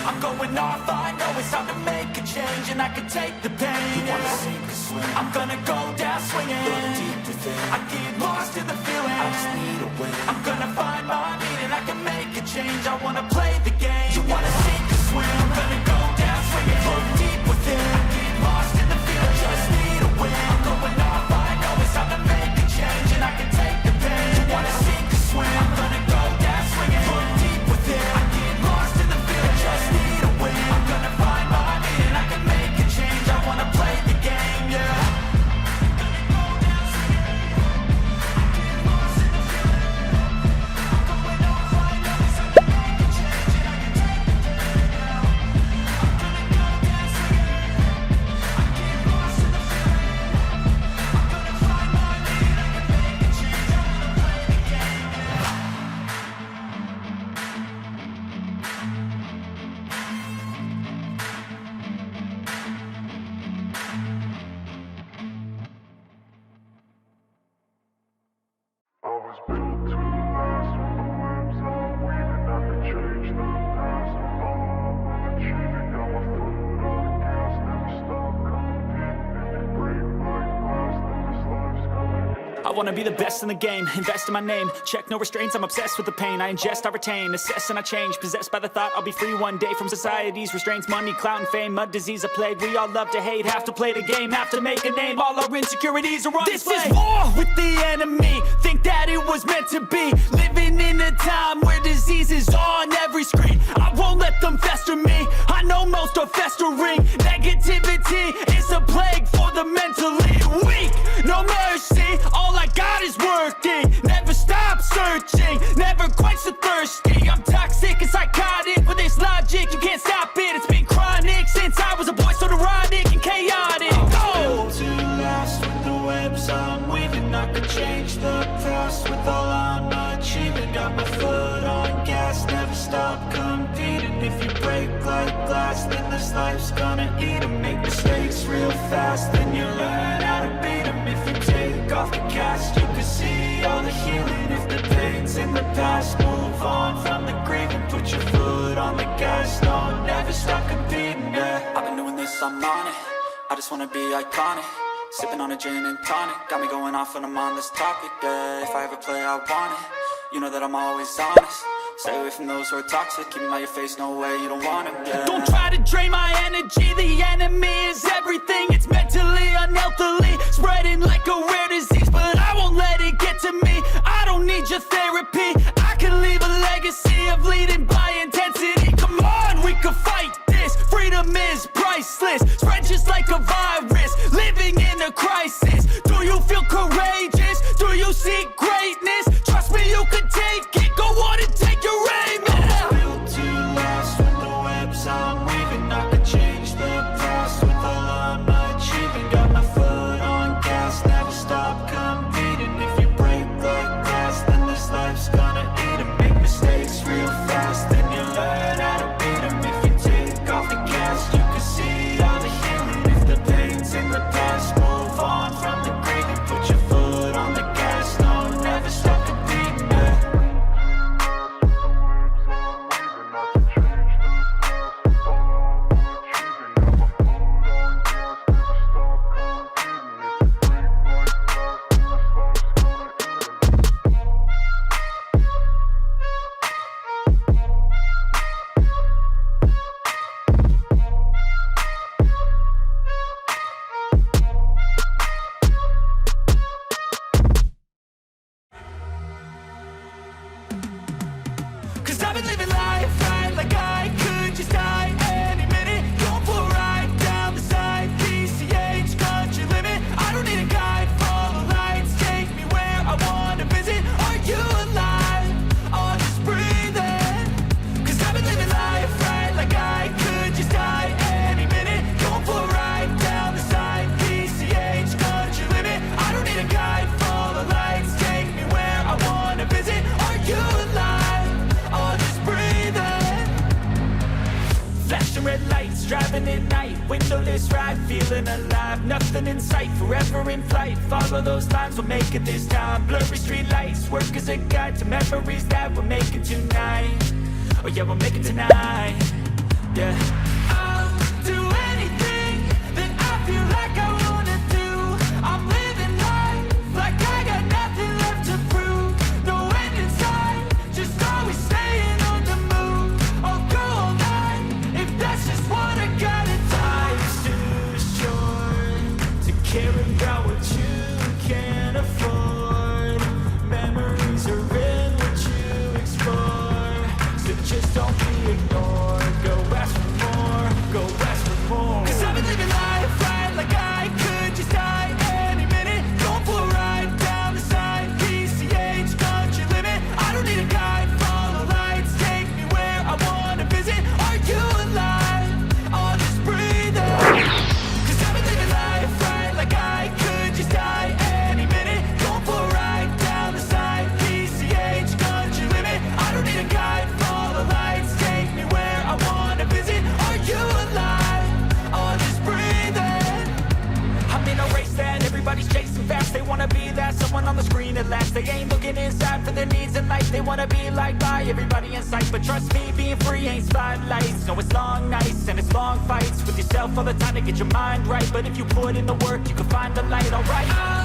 I'm going off, I know it's time to make a change, and I can take the pain. You wanna sink or swim? I'm gonna go down swinging. Look deep within. I get lost in the feeling. I just need a win. I'm gonna find my meaning. I can make a change. I wanna play the game. You wanna sink or swim? I'm gonna go down swinging. Look deep within. I get lost in the feeling. Just need a win. I'm going off, I know it's time to make a change, and I can take the pain. You wanna sink or swim? I'm gonna go down swinging. Look deep within. I get lost in the feeling. Just need a win. I'm gonna find my meaning. I can make a change. I wanna play the game, yeah. I was built to last with the webs I'm weaving. I could change the past with all I'm achieving. Got my foot on the gas, never stop competing. If you break like glass, then this life's gonna end. I wanna be the best in the game, invest in my name. Check no restraints, I'm obsessed with the pain. I ingest, I retain, assess and I change. Possessed by the thought I'll be free one day from society's restraints. Money, clout and fame, mud, disease, a plague. We all love to hate, have to play the game, have to make a name. All our insecurities are on display. This is war with the enemy, think that it was meant to be. Living in a time where disease is on every screen. I won't let them fester me, I know most are festering. Negativity is a plague for the mentally weak. No mercy, all I got is working. Never stop searching, never quite so thirsty. I'm toxic and psychotic, with this logic, you can't stop it. It's been chronic since I was a boy, so neurotic and chaotic. Built to last with the webs I'm weaving. I could change the past with all I'm achieving. Got my foot on gas, never stop competing. If you break like glass, then this life's gonna eat 'em. Make mistakes real fast, then you learn how to beat 'em. If you take off the cast, you can see all the healing. If the pain's in the past, move on from the grieving. Put your foot on the gas, no, never stop competing, yeah. I've been doing this, I'm on it. I just wanna be iconic. Sipping on a gin and tonic, got me going off when I'm on this topic, yeah. If I ever play, I want it. You know that I'm always honest. Stay away from those who are toxic. Keep them out your face, no way, you don't want it, yeah. Don't try to drain my energy. The enemy is everything. It's mentally, unhealthily, spreading like a rare disease. But I won't let it get to me. I don't need your therapy. I can leave a legacy of leading by intensity. Come on, we can fight this. Freedom is priceless. Spread just like a virus. Living in a crisis. Do you feel courageous? Do you seek greatness? Trust me, you can take it. Go on and take your aim. I was built to last with the webs I'm weaving. I could change the past with all I'm achieving. Got my foot on gas, never stop competing. If you break like glass, then this life's gonna eat 'em. Make mistakes real fast, then you learn how to beat 'em. If you take off the gas, you can see all the healing. If the pain's in the past, move on from the grieving. Put your foot on the gas, no, never stop competing, yeah. Cause I've been living life right like I could just die any minute. Going for a ride down the side, PCH, country limit. I don't need a guide, follow lights, take me where I wanna visit. Are you alive? Or just breathing? Cause I've been living life right like I could just die any minute. Going for a ride down the side, PCH, country limit. I don't need a guide, follow lights, take me where I wanna visit. Are you alive? Or just breathing? Flashing red lights, driving at night. Windowless ride, feeling alive. Nothing in sight, forever in flight. Follow those lines, we'll make it this time. Blurry street lights, work as a guide to memories that we're making tonight. Oh yeah, we'll make it tonight. yeah. I'll do anything that I feel like I wanna do. I'm living life like I got nothing left to prove. No end in sight, just always staying on the move. I'll go all night if that's just what I gotta do. Life's too short to care about what you can't afford. Memories are in what you explore, so just don't be ignored. Go ask for more, go ask for more. 'Cause I've been living life right like I could just die any minute. Going for a ride down the side, PCH, country limit. I don't need a guide, follow lights, take me where I wanna visit. Are you alive? I'll just breathe in. 'Cause I've been living life right like I could just die any minute. Going for a ride down the side, PCH, country limit. I don't need a guide, follow lights, take me where I wanna visit. Are you alive? I'll just breathe in. I'm in a race that everybody's chasing fast. They wanna be that someone on the screen at last. They ain't looking inside for their needs in life. They wanna be liked by everybody in sight. But trust me, being free ain't spotlights. No, it's long nights and it's long fights with yourself all the time to get your mind right. But if you put in the work, you can find the light, alright.